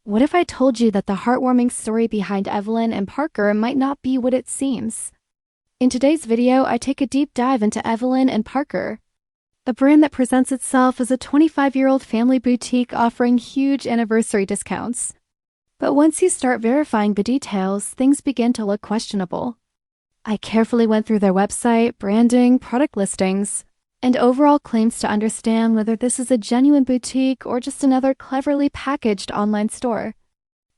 What if I told you that the heartwarming story behind Evelyn and Parker might not be what it seems? In today's video, I take a deep dive into Evelyn and Parker, a brand that presents itself as a 25-year-old family boutique offering huge anniversary discounts. But once you start verifying the details, things begin to look questionable. I carefully went through their website, branding, product listings, and overall claims to understand whether this is a genuine boutique or just another cleverly packaged online store.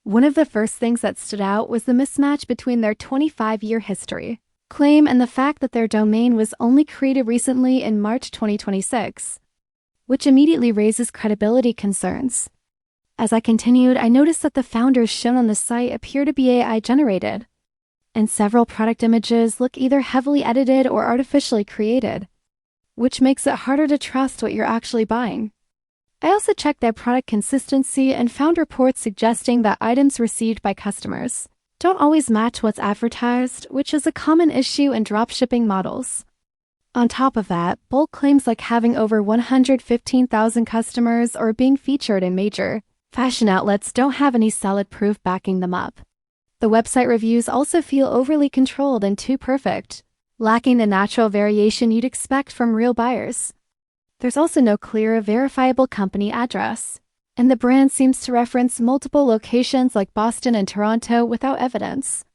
One of the first things that stood out was the mismatch between their 25-year history claim and the fact that their domain was only created recently in March 2026, which immediately raises credibility concerns. As I continued, I noticed that the founders shown on the site appear to be AI-generated, and several product images look either heavily edited or artificially created, which makes it harder to trust what you're actually buying. I also checked their product consistency and found reports suggesting that items received by customers don't always match what's advertised, which is a common issue in dropshipping models. On top of that, bold claims like having over 115,000 customers or being featured in major fashion outlets don't have any solid proof backing them up. The website reviews also feel overly controlled and too perfect, lacking the natural variation you'd expect from real buyers. There's also no clear, verifiable company address, and the brand seems to reference multiple locations like Boston and Toronto without evidence.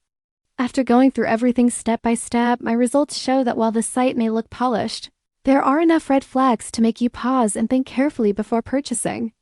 After going through everything step by step, my results show that while the site may look polished, there are enough red flags to make you pause and think carefully before purchasing.